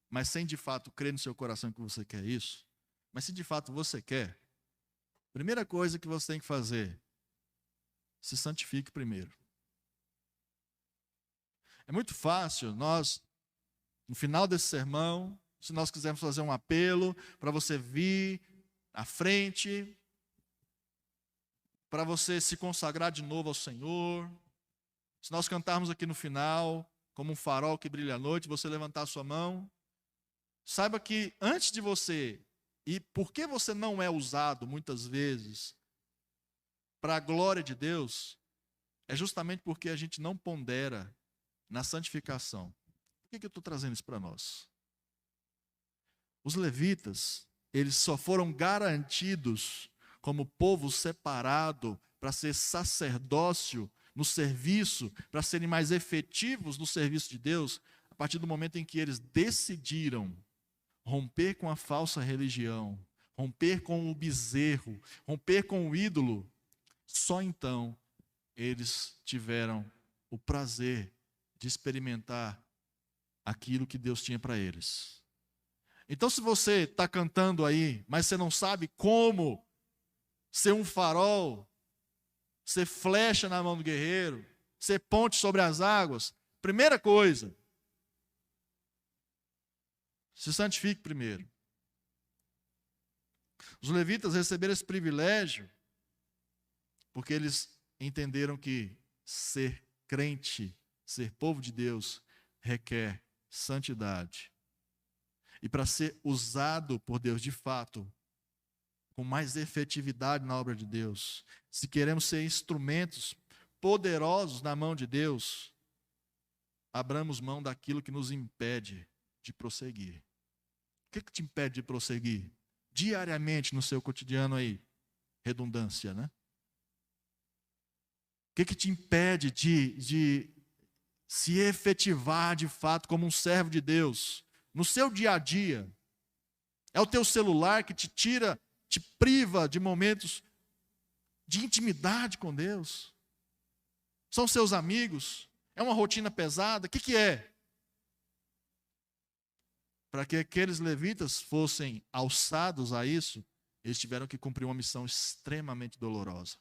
Speaker 1: mas sem de fato crer no seu coração que você quer isso, mas se de fato você quer, primeira coisa que você tem que fazer, se santifique primeiro. É muito fácil nós, no final desse sermão, se nós quisermos fazer um apelo para você vir à frente, para você se consagrar de novo ao Senhor, se nós cantarmos aqui no final, como um farol que brilha à noite, você levantar a sua mão, saiba que antes de você, e por que você não é usado muitas vezes para a glória de Deus, é justamente porque a gente não pondera na santificação. Por que eu estou trazendo isso para nós? Os levitas, eles só foram garantidos como povo separado para ser sacerdócio no serviço, para serem mais efetivos no serviço de Deus, a partir do momento em que eles decidiram romper com a falsa religião, romper com o bezerro, romper com o ídolo. Só então eles tiveram o prazer de experimentar aquilo que Deus tinha para eles. Então, se você está cantando aí, mas você não sabe como ser um farol, ser flecha na mão do guerreiro, ser ponte sobre as águas, primeira coisa, se santifique primeiro. Os levitas receberam esse privilégio porque eles entenderam que ser crente, ser povo de Deus, requer santidade. E para ser usado por Deus de fato, com mais efetividade na obra de Deus, se queremos ser instrumentos poderosos na mão de Deus, abramos mão daquilo que nos impede de prosseguir. O que te impede de prosseguir? Diariamente no seu cotidiano aí, redundância, né? O que te impede de se efetivar de fato como um servo de Deus? No seu dia a dia, é o teu celular que te tira, te priva de momentos de intimidade com Deus? São seus amigos? É uma rotina pesada? O que é? Para que aqueles levitas fossem alçados a isso, eles tiveram que cumprir uma missão extremamente dolorosa.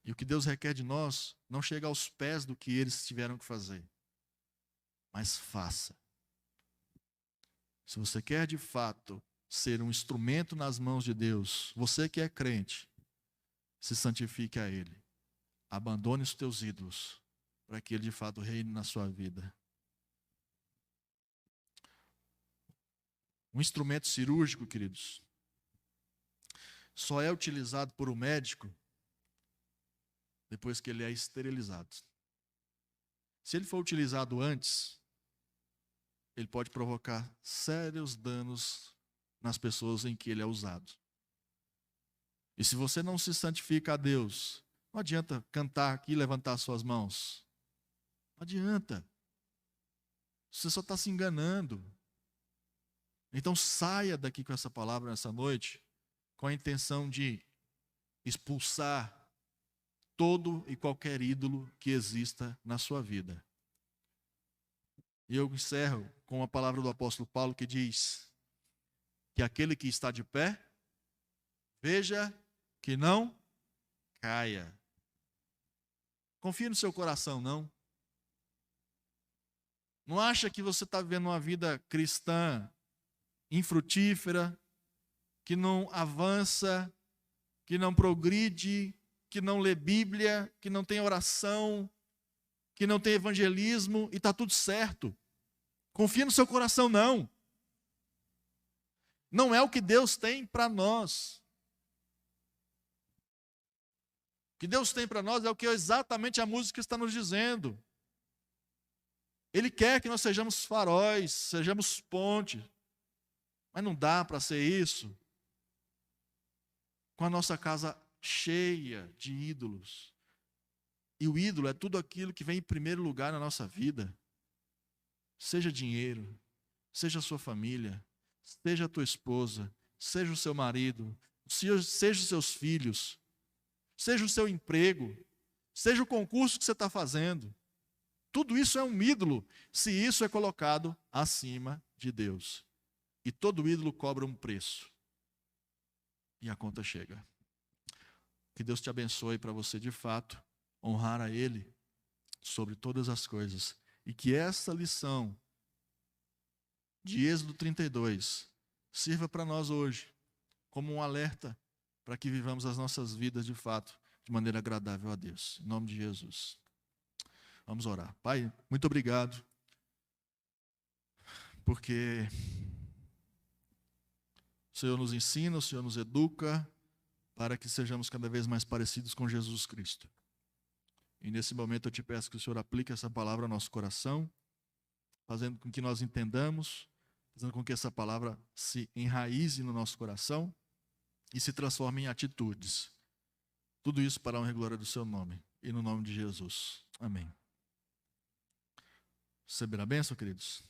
Speaker 1: E o que Deus requer de nós não chega aos pés do que eles tiveram que fazer. Mas faça. Se você quer de fato ser um instrumento nas mãos de Deus, você que é crente, se santifique a Ele. Abandone os teus ídolos, para que Ele de fato reine na sua vida. Um instrumento cirúrgico, queridos, só é utilizado por um médico depois que ele é esterilizado. Se ele for utilizado antes, ele pode provocar sérios danos nas pessoas em que ele é usado. E se você não se santifica a Deus, não adianta cantar aqui e levantar suas mãos. Não adianta. Você só está se enganando. Então saia daqui com essa palavra nessa noite, com a intenção de expulsar todo e qualquer ídolo que exista na sua vida. E eu encerro com a palavra do apóstolo Paulo que diz que aquele que está de pé, veja que não caia. Confie no seu coração, não. Não acha que você está vivendo uma vida cristã infrutífera, que não avança, que não progride, que não lê Bíblia, que não tem oração, que não tem evangelismo e está tudo certo. Confia no seu coração, não. Não é o que Deus tem para nós. O que Deus tem para nós é o que exatamente a música está nos dizendo. Ele quer que nós sejamos faróis, sejamos pontes. Mas não dá para ser isso com a nossa casa cheia de ídolos. E o ídolo é tudo aquilo que vem em primeiro lugar na nossa vida. Seja dinheiro, seja a sua família, seja a tua esposa, seja o seu marido, seja os seus filhos, seja o seu emprego, seja o concurso que você está fazendo. Tudo isso é um ídolo, se isso é colocado acima de Deus. E todo ídolo cobra um preço. E a conta chega. Que Deus te abençoe para você, de fato, honrar a Ele sobre todas as coisas. E que essa lição de Êxodo 32 sirva para nós hoje como um alerta para que vivamos as nossas vidas, de fato, de maneira agradável a Deus. Em nome de Jesus. Vamos orar. Pai, muito obrigado, porque o Senhor nos ensina, o Senhor nos educa, para que sejamos cada vez mais parecidos com Jesus Cristo. E nesse momento eu te peço que o Senhor aplique essa palavra ao nosso coração, fazendo com que nós entendamos, fazendo com que essa palavra se enraize no nosso coração e se transforme em atitudes. Tudo isso para a honra e glória do seu nome. E no nome de Jesus. Amém. Receber a bênção, queridos?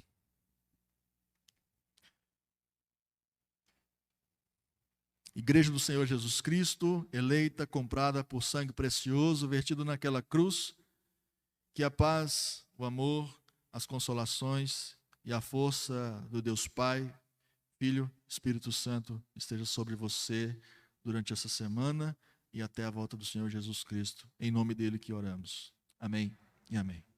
Speaker 1: Igreja do Senhor Jesus Cristo, eleita, comprada por sangue precioso, vertido naquela cruz, que a paz, o amor, as consolações e a força do Deus Pai, Filho, Espírito Santo esteja sobre você durante essa semana e até a volta do Senhor Jesus Cristo. Em nome dele que oramos. Amém e amém.